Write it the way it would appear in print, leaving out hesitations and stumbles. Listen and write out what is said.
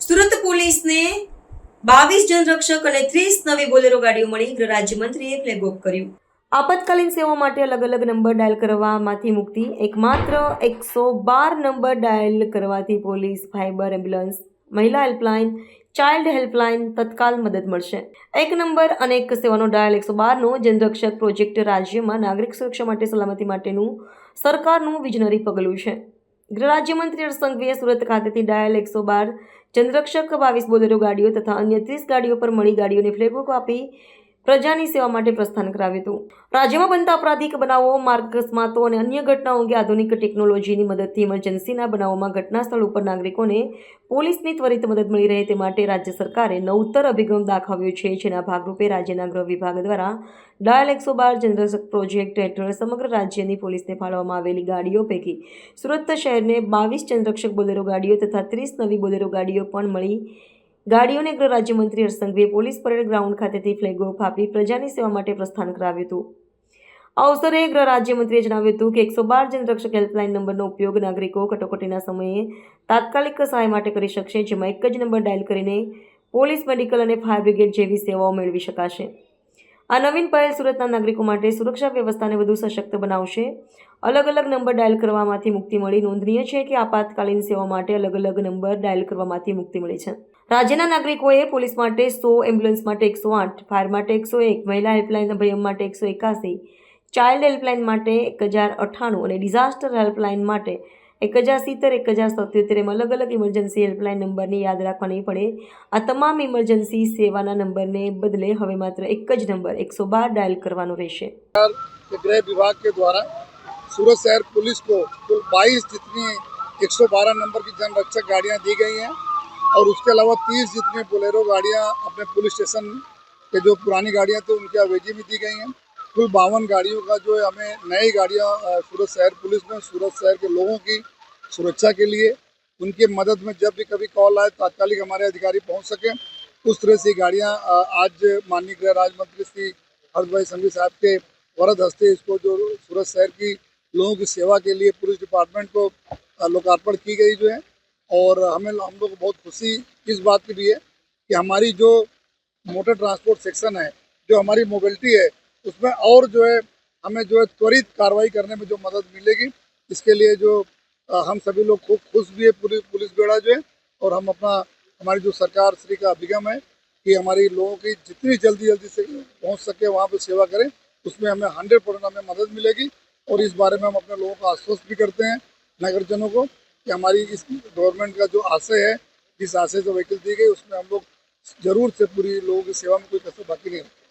સુરત પોલીસને 22 જનરક્ષક અને 30 નવી બોલેરો ગાડીઓ મળી. ગૃહ રાજ્યમંત્રીએ ફ્લેગ ઓફ કર્યું. આપાતકાલીન સેવા માટે અલગ અલગ નંબર ડાયલ કરવામાંથી મુક્તિ. એકમાત્ર 112 નંબર ડાયલ કરવાથી પોલીસ, ફાયર એમ્બ્યુલન્સ, મહિલા હેલ્પલાઇન, ચાઇલ્ડ હેલ્પલાઇન તત્કાલ મદદ મળશે. એક નંબર અને એક સેવાનો ડાયલ 112નો જનરક્ષક પ્રોજેક્ટ રાજ્યમાં નાગરિક સુરક્ષા માટે સલામતી માટેનું સરકારનું વિઝનરી પગલું છે. ગૃહ રાજ્યમંત્રી હર્ષ સંઘવીએ સુરત ખાતેથી ડાયલ 112 જનરક્ષક, 22 બોલેરો ગાડીઓ તથા અન્ય 30 ગાડીઓ પર મળી ગાડીઓને ફ્લેગ ઓફ આપી પ્રજાની સેવા માટે પ્રસ્થાન કરાવ્યું હતું. રાજ્યમાં બનતા અપરાધિક બનાવો, માર્ગ અકસ્માતો અને અન્ય ઘટનાઓ અંગે આધુનિક ટેકનોલોજીની મદદથી ઇમરજન્સીના બનાવોમાં ઘટના સ્થળ ઉપર નાગરિકોને પોલીસની ત્વરિત મદદ મળી રહે તે માટે રાજ્ય સરકારે નવતર અભિગમ દાખવ્યો છે. જેના ભાગરૂપે રાજ્યના ગૃહ વિભાગ દ્વારા ડાયલ 112 જનરક્ષક પ્રોજેક્ટ હેઠળ સમગ્ર રાજ્યની પોલીસને ફાળવવામાં આવેલી ગાડીઓ પૈકી સુરત શહેરને 22 જનરક્ષક બોલેરો ગાડીઓ તથા 30 નવી બોલેરો ગાડીઓ પણ મળી. ગાડીઓને ગૃહ રાજ્યમંત્રી હર્ષ સંઘવીએ પોલીસ પરેડ ગ્રાઉન્ડ ખાતેથી ફ્લેગ ઓફ આપી પ્રજાની સેવા માટે પ્રસ્થાન કરાવ્યું હતું. આ અવસરે ગૃહ રાજ્યમંત્રીએ જણાવ્યું હતું કે 112 જનરક્ષક હેલ્પલાઇન નંબરનો ઉપયોગ નાગરિકો કટોકટીના સમયે તાત્કાલિક સહાય માટે કરી શકશે, જેમાં એક જ નંબર ડાયલ કરીને પોલીસ, મેડિકલ અને ફાયર બ્રિગેડ જેવી સેવાઓ મેળવી શકાશે. આ નવીન પહેલ સુરતના નાગરિકો માટે સુરક્ષા વ્યવસ્થાને વધુ સશક્ત બનાવશે. અલગ અલગ નંબર ડાયલ કરવામાંથી મુક્તિ મળી. નોંધનીય છે કે આપાતકાલીન સેવા માટે અલગ અલગ નંબર ડાયલ કરવામાંથી મુક્તિ મળી છે. રાજ્યના નાગરિકોએ પોલીસ માટે 100, એમ્બ્યુલન્સ માટે 108, ફાયર માટે 101, મહિલા હેલ્પલાઇન અભયમ માટે 181, ચાઇલ્ડ હેલ્પલાઇન માટે 1098 અને ડિઝાસ્ટર હેલ્પલાઇન માટે 1070, 1077 એમ અલગ અલગ ઇમરજન્સી હેલ્પલાઇન નંબરની યાદ રાખવા નહીં પડે. આ તમામ ઇમરજન્સી સેવાના નંબરને બદલે હવે માત્ર એક જ નંબર 112 ડાયલ કરવાનો રહેશે. गृह विभाग के द्वारा सूरत शहर पुलिस को कुल 22 जितनी 112 नंबर की जनरक्षक गाड़ियां दी गई हैं और उसके अलावा 30 जितनी बोलेरो गाड़ियां अपने पुलिस स्टेशन के जो पुरानी गाड़ियां थी उनके अवेजी में दी गई हैं. कुल 52 गाड़ियों का जो है हमें नई गाड़ियां सूरत शहर पुलिस में सूरत शहर के लोगों की सुरक्षा के लिए उनकी मदद में जब भी कभी कॉल आए तात्कालिक हमारे अधिकारी पहुंच सकें उस तरह से गाड़ियां आज माननीय गृह राज्य मंत्री श्री हर्ष संघवी साहब के वरद हस्ते इसको जो सूरत शहर की लोगों की सेवा के लिए पुलिस डिपार्टमेंट को लोकार्पण की गई जो है. और हम लोग को बहुत खुशी इस बात की भी है कि हमारी जो मोटर ट्रांसपोर्ट सेक्शन है, जो हमारी मोबिलिटी है, उसमें और जो है हमें जो है त्वरित कार्रवाई करने में जो मदद मिलेगी, इसके लिए जो हम सभी लोग खूब खुश भी है पूरी पुलिस बेड़ा जो है. और हम अपना हमारी जो सरकार श्री का अभिगम है कि हमारी लोगों की जितनी जल्दी से पहुंच सके वहाँ पर सेवा करें, उसमें हमें 100% हमें मदद मिलेगी. और इस बारे में हम अपने लोगों को आश्वस्त भी करते हैं नगरजनों को कि हमारी इस गवर्नमेंट का जो आशय है, जिस आशय से व्हीकल दी गई उसमें हम लोग जरूर से पूरी लोगों की सेवा में कोई कसर बाकी नहीं रखें.